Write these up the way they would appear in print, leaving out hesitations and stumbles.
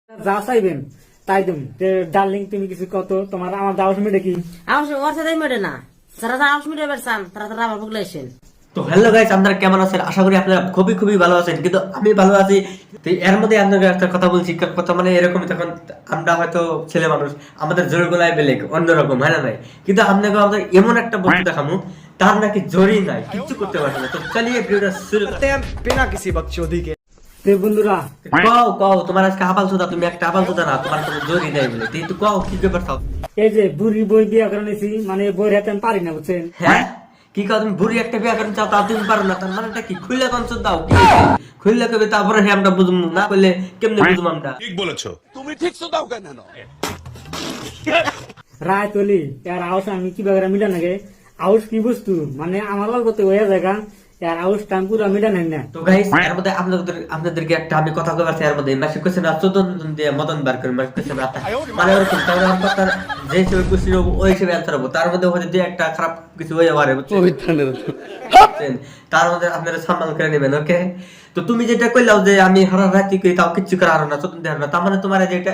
যা চাইবেন তাই তুমি ডার্লিং, তুমি কিছু কত তোমার আমার দাওয়াস মিটে কি আমার ওর সাথে মেটে না, যারা যারা আউস মিটে পারছেন তারা তারা আমার বুকলে আসেন। তো হ্যালো গাইস, আপনারা কেমন আছেন? আশা করি আপনারা খুবই খুবই ভালো আছেন, কিন্তু আমি ভালো আছি। তো এর মধ্যে আপনাদের একটা কথা বলছি, কথা মানে এরকম, তখন আমরা হয়তো ছেলে মানুষ, আমাদের জোর গলায় বেলেগ অন্যরকম, হয় না নাই? কিন্তু আপনাকে আমাদের এমন একটা বস্তু দেখামু, তার নাকি জোরই নাই, কিচ্ছু করতে পারছে না। তো চলিয়ে ভিডিওটা শুরু করতে हैं बिना किसी बकचोदी के। তো বন্ধুরা, কও কও, তোমার আজকে আবাল চোদা, তুমি একটা আবাল চোদা না, তোমার কোনো জোরই নাই বলে। তুই তো কও কি ব্যাপার থাও। এই যে বুড়ি বই বিয়া করে নিয়েছি, মানে বই হাতে আমি পারি না, বুঝছেন? হ্যাঁ, কি কও তুমি? বুড়ি একটা বিয়া করতে চাও, তা তুমি পারো না, তার মানেটা কি? খুললে কোন চোদ দাও, খুললে কবে, তারপরে আমরা বুঝবো না, বললে কেমনে বুঝবো আমরা? ঠিক বলেছো। তুমি ঠিক দাও কেন? রায় তলি আর আউস আমি কি বাগারে মিটা নাগে, আউস কি বস্তু, মানে আমার করতে হয়ে জায়গা আর আউস টাইম পুরো মিটা নেন না। তো গাইস, এর মধ্যে আপনাদেরকে একটা আমি কথা কইবার চাই। এর মধ্যে মাসে কইছে না 14 দিন দিয়ে মদন বার করে, মাসে কইছে না মানে ওরকম, তাহলে আমার কথা যে হিসেবে খুশি হবো ওই হিসেবে অ্যান্সার হবো। তার মধ্যে হয়তো যে একটা খারাপ কিছু হয়ে যাবে, বুঝছেন? তার মধ্যে আপনারা সম্মান করে নেবেন, ওকে? তো তুমি যেটা কইলাও যে আমি হারা রাতি কই তাও কিচ্ছু করার না, 14 দিন না, তার মানে তোমার যেটা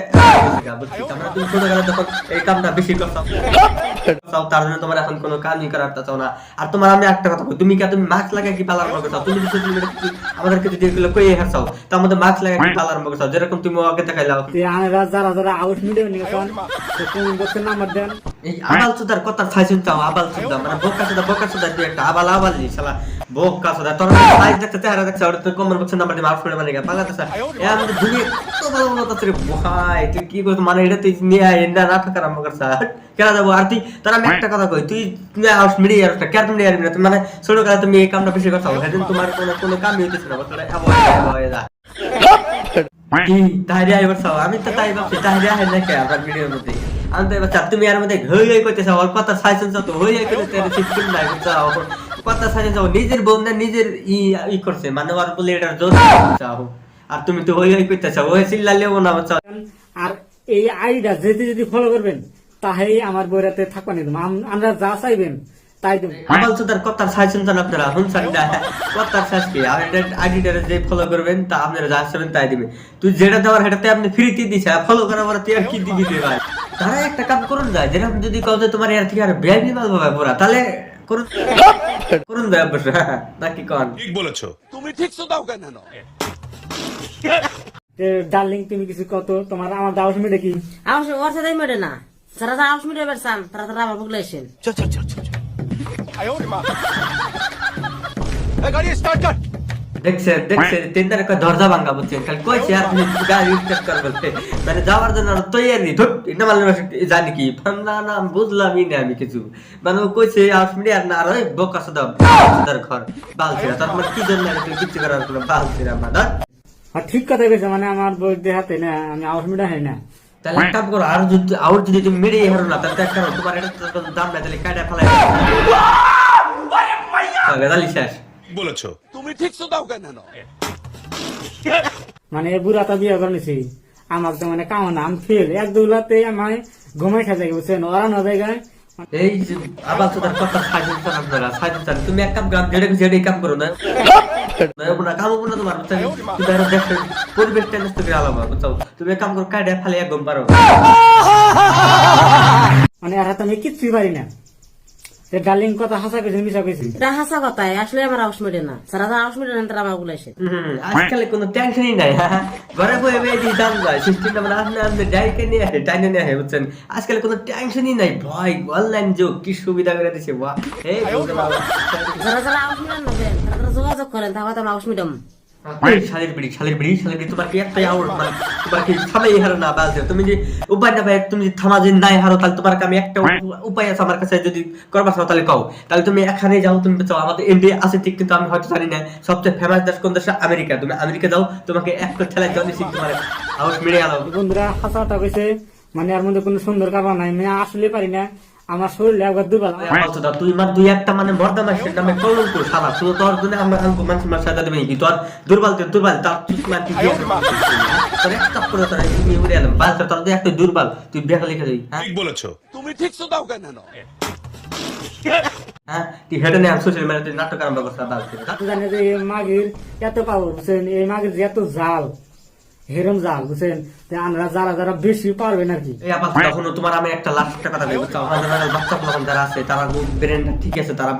বুঝছি, তার মানে তুমি ছোট গেলে তখন এই কামটা বেশি করতাম, তার জন্য তোমার এখন কোনো কাজই করার চাও না। আর তোমার আমি একটা কথা কই, তুমি মাস্ক লাগাই কি পালার করতে চাও? তুমি যদি আমাদেরকে যদি এগুলো কই হারছাও, তার মধ্যে মাস্ক লাগাই কি পালার করতে চাও? যেরকম তুমি ওকে দেখাইলাও, আমরা যারা যারা আউস মিটে নিয়ে কোন বছর নাম্বার দেন। এই আবাল চোদার কথা ছাইছুন চাও, আবাল চোদা মানে বোকা চোদা তুই একটা আবাল নি শালা, বোকা চোদা। তোর সাইজ দেখতে চেহারা দেখতে ওটা তুই কমন বক্সের নাম্বার দিয়ে মার্ক করে মানে পালাতে চাস? এ আমাদের দুনিয়া কত ভালো ভালো কথা রে ভাই, তুই কি করছ? মানে এটা তুই নিয়ে আয় না নাটক আরম্ভ করছ, কেন যাবো? আর তুই তার আমি একটা কথা কই, তুই হাউস মিডিয়া আর কেন তুমি আর তুমি মানে ছোট কালে তুমি এই কামটা বেশি করছ, সেদিন তোমার কোনো কামই হইতেছে না, বছরে হয়ে যা কি তাহলে আইবার চাও? আমি তো তাই ভাবছি, তাহলে আহে না কে আমার ভিডিওর মধ্যে? আমি তো এবার তুমি আর মধ্যে হই হই করতে চাও, কথা সাইছেন চাও, তো হই হই করে তেরে সিস্টেম নাই চাও, কথা সাইছেন চাও, নিজের বোন না নিজের ই করছে, মানে ওর বলে এটা জোর চাও, আর তুমি তো হই হই করতে চাও, ওই চিল্লালেও না চাও। আর এই আইডা যেতে যদি ফলো করবেন তাহলেই আমার বইরাতে থাকবা নিলাম, আমরা যা চাইবেন তাই দেব। আবাল চোদার কথার সাইছেন চান আপনারা, হুনছেন না? কথার সাইজ কি? আর এটা আইডিটারে যে ফলো করবেন তা আপনারা যা চাইবেন তাই দিবে। তুই যেটা দেওয়ার সেটাতে আপনি ফ্রিতে দিছে, ফলো করার পরে তুই আর কি দিবি রে ভাই? তারা একটা কাম করুন যায়, যেরকম যদি কও যে তোমার এর থেকে আর বেআইনি মাল পাবে পুরা, তাহলে করুন করুন যায় অবশ্য, নাকি কোন? ঠিক বলেছো। তুমি ঠিক দাও কেন? ডার্লিং, তুমি কিছু কত তোমার আমার দাওয়াস মিটে কি আমার ওর সাথে মেটে না, যারা যারা আউস মিটে পারছেন তারা তারা আমার বুকলে আসেন। গাড়ি স্টার্ট কর। দেখছে তিনটার একটা দরজা ভাঙা, বুঝছেন? খালি কইছে আপনি গাড়ি স্টার্ট কর বলতে, মানে যাওয়ার জন্য তৈরি ধুট এটা মানে জানি কি না না বুঝলামই না আমি কিছু, মানে ও কইছে আসমিনি আর না, আর ওই বোকা সদা তার ঘর বালছিরা, তার মানে কি জন্য তুই কিছু করার কোনো বালছিরা মাদার। আর ঠিক কথা কইছে, মানে আমার বই দেখাতে না আমি আউস মিটা হয় না। তাহলে একটা কাম করো, আর যদি তুমি মেরে হারো না, তাহলে একটা তোমার এটা তো দাম না, তাহলে কাটা ফেলাই গালি শেষ। ঠিক বলেছো। তুমি ঠিক দাও কেন? মানে বুড়াটা বিয়ে করে নিছি, আমার তো মানে কামনা আমি ফেল এক দুলাতে আমায় ঘুমাই খা যায়, বুঝছেন? ওরা না জায়গায় এই যে আবার তোদের কথা সাইজেন চান আপনারা, সাইজেন চান, তুমি এক কাম গ্রাম যেটা কাম করো না, না কাম করো না তোমার, তুমি আরো দেখো পরিবেশটা নষ্ট করে আলাদা, বুঝছো? তুমি এক কাম করো, কাইডা ফালে এক ঘুম পারো, মানে আর হাতে আমি কিচ্ছুই পারি না। ডার্লিং কথা হাসা কইছে মিশা কইছি, এটা হাসা কথাই, আসলে আমার আউস মিটে না, যারা যারা আউস মিটে না তারা আমার বুকলে আসেন। আজকাল কোনো টেনশনই নাই, ঘরে বসে বেদি দাম যায় সিস্টেমটা, মানে আপনি ডাইরেক্ট নিয়ে আসে টাইনে নিয়ে আসে, বুঝছেন? আজকাল কোনো টেনশনই নাই ভাই, অনলাইন যুগ কি সুবিধা করে দিছে, বাহ! এই যারা যারা আউস মিটে নেবেন তারা তারা যোগাযোগ করেন, তাহলে আমি আউস মিটাম। শালির বিড়ি তোমার কি একটাই আউট, মানে তোমার কি থামাই হারো না বালছে? তুমি যে উপায় না ভাই, তুমি যে থামা যে নাই হারো, তাহলে তোমার আমি একটা উপায় আছে আমার কাছে, যদি করবা চাও তাহলে কও। তাহলে তুমি এখানে যাও, তুমি চাও আমাদের ইন্ডিয়া আছে ঠিক, কিন্তু আমি হয়তো জানি না সবচেয়ে ফেমাস দেশ কোন দেশ, আমেরিকা। তুমি আমেরিকা যাও, তোমাকে একটা ঠেলায় যাও নিছি, তোমার হাউস মিড়ে আলো। বন্ধুরা হাসাটা কইছে, মানে আর মধ্যে কোনো সুন্দর কারণ নাই, মানে আসলে পারি না, আমার শরীরে একবার দুর্বল। তুই মার দুই একটা মানে বর্দা মাসের নামে কলঙ্ক সারা, তুই তোর জন্য আমরা মানুষের সাজা দেবে কি? তোর দুর্বল তার মানে তুই তোর একটা করে তোর তুমি উড়ে এলাম বালটা, তোর একটা দুর্বল, তুই ব্যাগ লিখে দিই। ঠিক বলেছো। তুমি ঠিক দাও কেন? হ্যাঁ, তুই হেঁটে নিয়ে সোশ্যাল মিডিয়াতে নাটক আরম্ভ করছিস বালছে। জানে যে এই মাগির এত পাওয়ার, বুঝছেন? এই মাগির যে এত জাল, হেরম জাল বুঝছেন, তো আমরা যারা যারা বেশি পারবেন আর কি। এই আপাতত এখনো তোমার আমি একটা লাস্ট একটা কথা বলবো, চাও আমাদের বাচ্চা পোলাপান যারা আছে তারা ব্রেনটা ঠিক আছে, তারা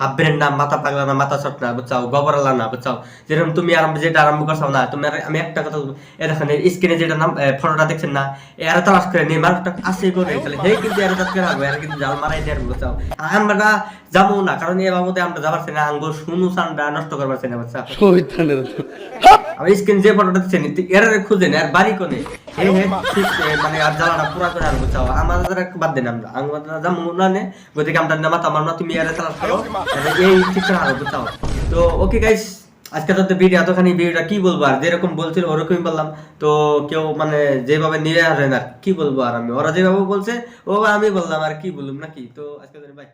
হাফ ব্রেন না, মাথা পাগলা না, মাথা শট না, বুঝছাও, গবরালা না, বুঝছাও। যেরকম তুমি যেটা আরম্ভ করছো না, তুমি আমি একটা কথা বলবো, এ দেখেন স্ক্রিনে যেটা নাম ফটোটা দেখছেন না, এরা তালাশ করে নেই মানুষটা আসে করে তাহলে হে কিন্তু এরা যাচ্ছে রাখবো, এরা কিন্তু জাল মারাই দেয়, বুঝছাও। আর আমরা যাবো না, কারণ এ বাবদে আমরা যাবার না, আঙ্গুর শুনু সানটা নষ্ট করবার না, বুঝছা। আমি স্ক্রিন যে ফটোটা দিচ্ছেন এরা খুঁজেন আর বাড়ি কোনে হে হে ঠিক মানে আর জ্বালাটা পুরা করে আর বুঝছাও। আমাদের বাদ দেন, আমরা যাবো না নে গতিকে আমরা মাথা মারো না, তুমি এরা তালাশ করো, এই ঠিক করে আর বুঝছাও। তো ওকে গাইস, আজকে তো ভিডিও এতখানি, ভিডিওটা কি বলবো আর যেরকম বলছিল ওরকমই বললাম। তো কেউ মানে যেভাবে নিয়ে আসেন আর কি বলবো, আর আমি ওরা যেভাবে বলছে ও আমি বললাম আর কি বললাম নাকি। তো আজকে বাই।